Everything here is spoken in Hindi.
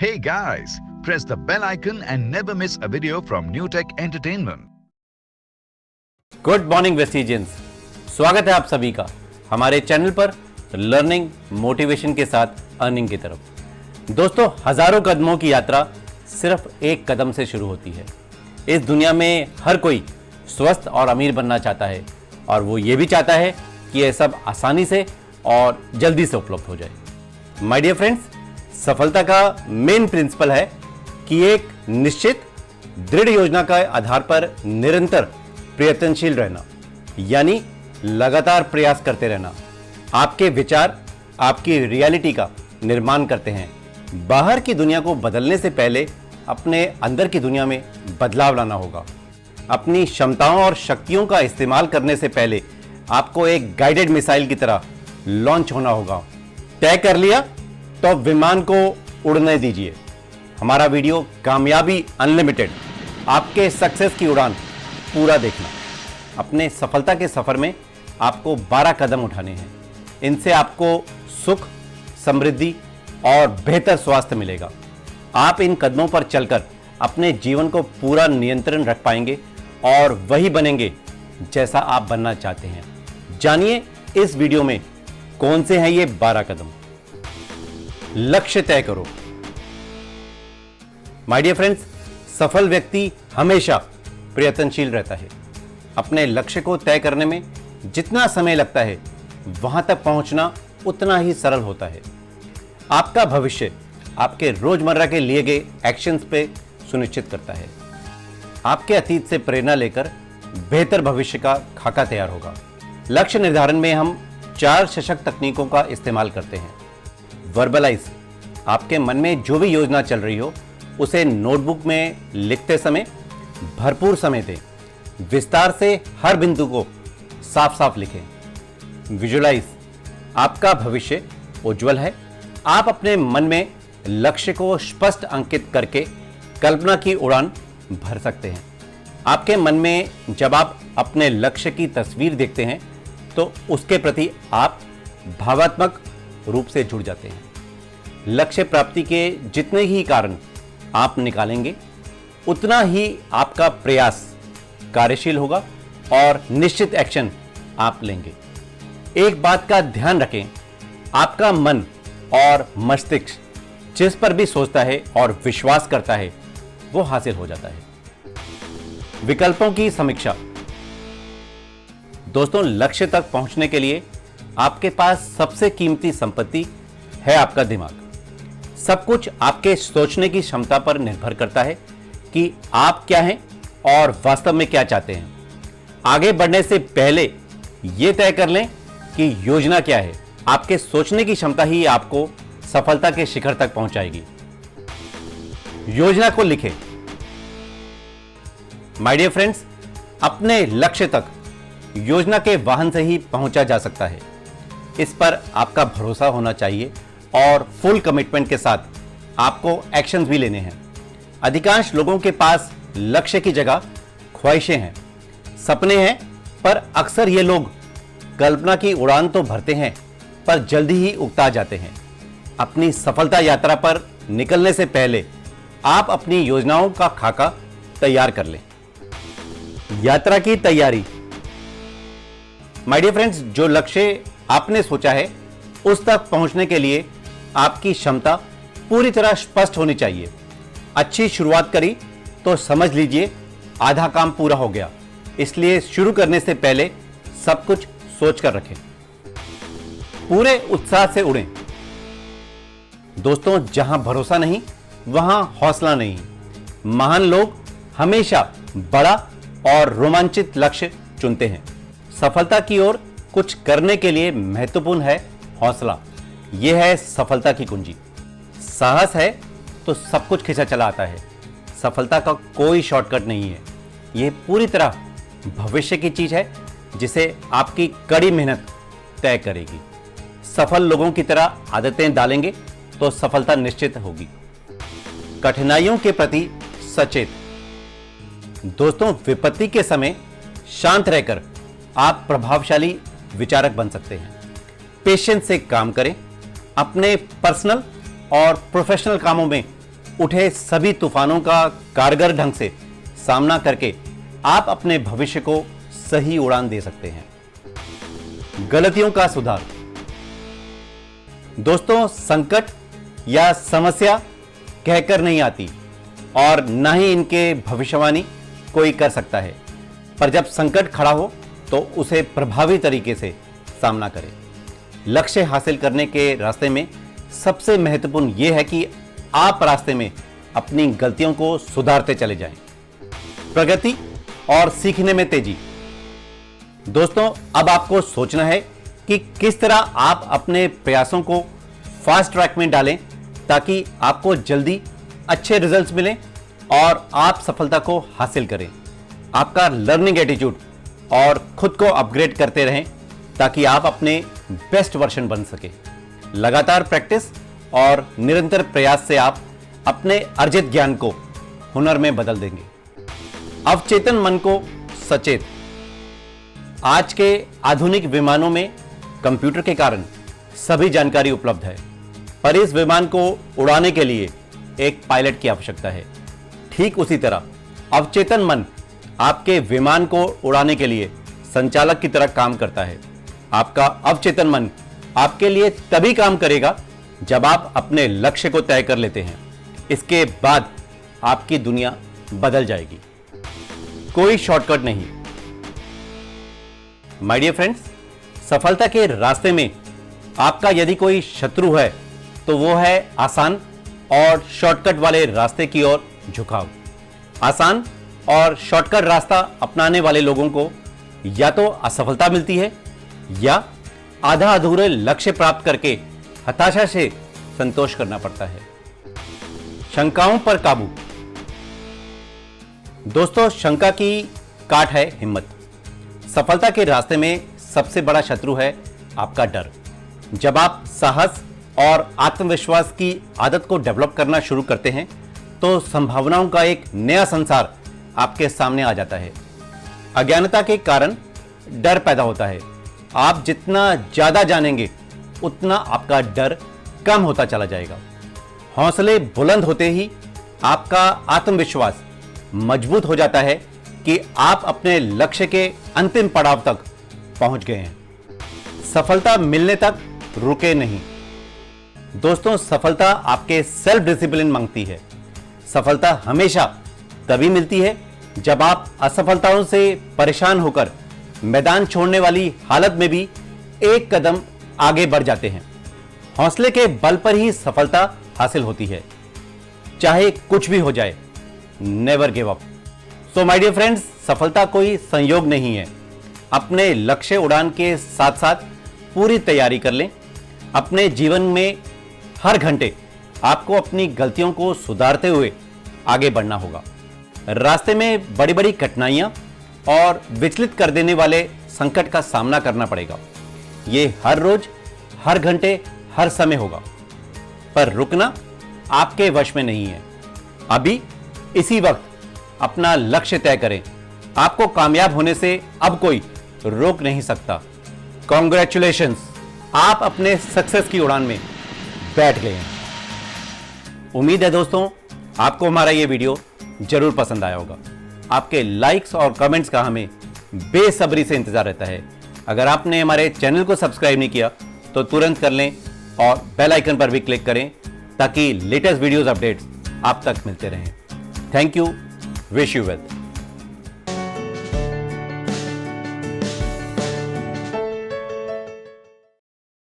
Hey guys, press the bell icon and never miss a video from New Tech Entertainment. Good morning Vestigians, स्वागत है आप सभी का हमारे चैनल पर लर्निंग मोटिवेशन के साथ अर्निंग की तरफ। दोस्तों, हजारों कदमों की यात्रा सिर्फ एक कदम से शुरू होती है। इस दुनिया में हर कोई स्वस्थ और अमीर बनना चाहता है और वो ये भी चाहता है कि यह सब आसानी से और जल्दी से उपलब्ध हो जाए। माय डियर फ्रेंड्स, सफलता का मेन प्रिंसिपल है कि एक निश्चित दृढ़ योजना के आधार पर निरंतर प्रयत्नशील रहना, यानी लगातार प्रयास करते रहना। आपके विचार आपकी रियलिटी का निर्माण करते हैं। बाहर की दुनिया को बदलने से पहले अपने अंदर की दुनिया में बदलाव लाना होगा। अपनी क्षमताओं और शक्तियों का इस्तेमाल करने से पहले आपको एक गाइडेड मिसाइल की तरह लॉन्च होना होगा। तय कर लिया तो विमान को उड़ने दीजिए। हमारा वीडियो कामयाबी अनलिमिटेड, आपके सक्सेस की उड़ान पूरा देखना। अपने सफलता के सफर में आपको 12 कदम उठाने हैं। इनसे आपको सुख, समृद्धि और बेहतर स्वास्थ्य मिलेगा। आप इन कदमों पर चलकर अपने जीवन को पूरा नियंत्रण रख पाएंगे और वही बनेंगे जैसा आप बनना चाहते हैं। जानिए इस वीडियो में कौन से हैं ये 12 कदम। लक्ष्य तय करो। माय डियर फ्रेंड्स, सफल व्यक्ति हमेशा प्रयत्नशील रहता है। अपने लक्ष्य को तय करने में जितना समय लगता है, वहां तक पहुंचना उतना ही सरल होता है। आपका भविष्य आपके रोजमर्रा के लिए गए एक्शंस पे सुनिश्चित करता है। आपके अतीत से प्रेरणा लेकर बेहतर भविष्य का खाका तैयार होगा। लक्ष्य निर्धारण में हम 4 सशक्त तकनीकों का इस्तेमाल करते हैं। वर्बलाइज, आपके मन में जो भी योजना चल रही हो उसे नोटबुक में लिखते समय भरपूर समय दें। विस्तार से हर बिंदु को साफ साफ लिखें। विजुअलाइज, आपका भविष्य उज्जवल है। आप अपने मन में लक्ष्य को स्पष्ट अंकित करके कल्पना की उड़ान भर सकते हैं। आपके मन में जब आप अपने लक्ष्य की तस्वीर देखते हैं तो उसके प्रति आप भावात्मक रूप से जुड़ जाते हैं। लक्ष्य प्राप्ति के जितने ही कारण आप निकालेंगे, उतना ही आपका प्रयास कार्यशील होगा और निश्चित एक्शन आप लेंगे। एक बात का ध्यान रखें, आपका मन और मस्तिष्क जिस पर भी सोचता है और विश्वास करता है वो हासिल हो जाता है। विकल्पों की समीक्षा। दोस्तों, लक्ष्य तक पहुंचने के लिए आपके पास सबसे कीमती संपत्ति है आपका दिमाग। सब कुछ आपके सोचने की क्षमता पर निर्भर करता है कि आप क्या हैं और वास्तव में क्या चाहते हैं। आगे बढ़ने से पहले यह तय कर लें कि योजना क्या है। आपके सोचने की क्षमता ही आपको सफलता के शिखर तक पहुंचाएगी। योजना को लिखें। माय डियर फ्रेंड्स, अपने लक्ष्य तक योजना के वाहन से ही पहुंचा जा सकता है। इस पर आपका भरोसा होना चाहिए और फुल कमिटमेंट के साथ आपको एक्शंस भी लेने हैं। अधिकांश लोगों के पास लक्ष्य की जगह ख्वाहिशें हैं, सपने हैं, पर अक्सर ये लोग कल्पना की उड़ान तो भरते हैं पर जल्दी ही उकता जाते हैं। अपनी सफलता यात्रा पर निकलने से पहले आप अपनी योजनाओं का खाका तैयार कर लें। यात्रा की तैयारी। माय डियर फ्रेंड्स, जो लक्ष्य आपने सोचा है उस तक पहुंचने के लिए आपकी क्षमता पूरी तरह स्पष्ट होनी चाहिए। अच्छी शुरुआत करी तो समझ लीजिए आधा काम पूरा हो गया। इसलिए शुरू करने से पहले सब कुछ सोच कर रखें। पूरे उत्साह से उड़ें। दोस्तों, जहां भरोसा नहीं वहां हौसला नहीं। महान लोग हमेशा बड़ा और रोमांचित लक्ष्य चुनते हैं। सफलता की ओर कुछ करने के लिए महत्वपूर्ण है हौसला। यह है सफलता की कुंजी। साहस है तो सब कुछ खिंचा चला आता है। सफलता का कोई शॉर्टकट नहीं है। यह पूरी तरह भविष्य की चीज है जिसे आपकी कड़ी मेहनत तय करेगी। सफल लोगों की तरह आदतें डालेंगे तो सफलता निश्चित होगी। कठिनाइयों के प्रति सचेत। दोस्तों, विपत्ति के समय शांत रहकर आप प्रभावशाली विचारक बन सकते हैं। पेशेंस से काम करें। अपने पर्सनल और प्रोफेशनल कामों में उठे सभी तूफानों का कारगर ढंग से सामना करके आप अपने भविष्य को सही उड़ान दे सकते हैं। गलतियों का सुधार। दोस्तों, संकट या समस्या कहकर नहीं आती और न ही इनके भविष्यवाणी कोई कर सकता है, पर जब संकट खड़ा हो तो उसे प्रभावी तरीके से सामना करें। लक्ष्य हासिल करने के रास्ते में सबसे महत्वपूर्ण यह है कि आप रास्ते में अपनी गलतियों को सुधारते चले जाएं। प्रगति और सीखने में तेजी। दोस्तों, अब आपको सोचना है कि किस तरह आप अपने प्रयासों को फास्ट ट्रैक में डालें ताकि आपको जल्दी अच्छे रिजल्ट्स मिलें और आप सफलता को हासिल करें। आपका लर्निंग एटीट्यूड और खुद को अपग्रेड करते रहें ताकि आप अपने बेस्ट वर्जन बन सके। लगातार प्रैक्टिस और निरंतर प्रयास से आप अपने अर्जित ज्ञान को हुनर में बदल देंगे। अवचेतन मन को सचेत। आज के आधुनिक विमानों में कंप्यूटर के कारण सभी जानकारी उपलब्ध है, पर इस विमान को उड़ाने के लिए एक पायलट की आवश्यकता है। ठीक उसी तरह अवचेतन मन आपके विमान को उड़ाने के लिए संचालक की तरह काम करता है। आपका अवचेतन मन आपके लिए तभी काम करेगा जब आप अपने लक्ष्य को तय कर लेते हैं। इसके बाद आपकी दुनिया बदल जाएगी। कोई शॉर्टकट नहीं। माय डियर फ्रेंड्स, सफलता के रास्ते में आपका यदि कोई शत्रु है तो वो है आसान और शॉर्टकट वाले रास्ते की ओर झुकाव। आसान और शॉर्टकट रास्ता अपनाने वाले लोगों को या तो असफलता मिलती है या आधा अधूरे लक्ष्य प्राप्त करके हताशा से संतोष करना पड़ता है। शंकाओं पर काबू। दोस्तों, शंका की काट है हिम्मत। सफलता के रास्ते में सबसे बड़ा शत्रु है आपका डर। जब आप साहस और आत्मविश्वास की आदत को डेवलप करना शुरू करते हैं तो संभावनाओं का एक नया संसार आपके सामने आ जाता है। अज्ञानता के कारण डर पैदा होता है। आप जितना ज्यादा जानेंगे उतना आपका डर कम होता चला जाएगा। हौसले बुलंद होते ही आपका आत्मविश्वास मजबूत हो जाता है कि आप अपने लक्ष्य के अंतिम पड़ाव तक पहुंच गए हैं। सफलता मिलने तक रुके नहीं। दोस्तों, सफलता आपके सेल्फ डिसिप्लिन मांगती है। सफलता हमेशा तभी मिलती है जब आप असफलताओं से परेशान होकर मैदान छोड़ने वाली हालत में भी एक कदम आगे बढ़ जाते हैं। हौसले के बल पर ही सफलता हासिल होती है, चाहे कुछ भी हो जाए। Never give up. So my dear friends, सफलता कोई संयोग नहीं है। अपने लक्ष्य उड़ान के साथ साथ पूरी तैयारी कर लें। अपने जीवन में हर घंटे आपको अपनी गलतियों को सुधारते हुए आगे बढ़ना होगा। रास्ते में बड़ी बड़ी कठिनाइयां और विचलित कर देने वाले संकट का सामना करना पड़ेगा। ये हर रोज, हर घंटे, हर समय होगा, पर रुकना आपके वश में नहीं है। अभी इसी वक्त अपना लक्ष्य तय करें। आपको कामयाब होने से अब कोई रोक नहीं सकता। कॉन्ग्रेचुलेशंस, आप अपने सक्सेस की उड़ान में बैठ गए हैं। उम्मीद है दोस्तों, आपको हमारा ये वीडियो जरूर पसंद आया होगा। आपके लाइक्स और कमेंट्स का हमें बेसब्री से इंतजार रहता है। अगर आपने हमारे चैनल को सब्सक्राइब नहीं किया तो तुरंत कर लें और बेल आइकन पर भी क्लिक करें ताकि लेटेस्ट वीडियोस अपडेट्स आप तक मिलते रहें। Thank you. Wish you well.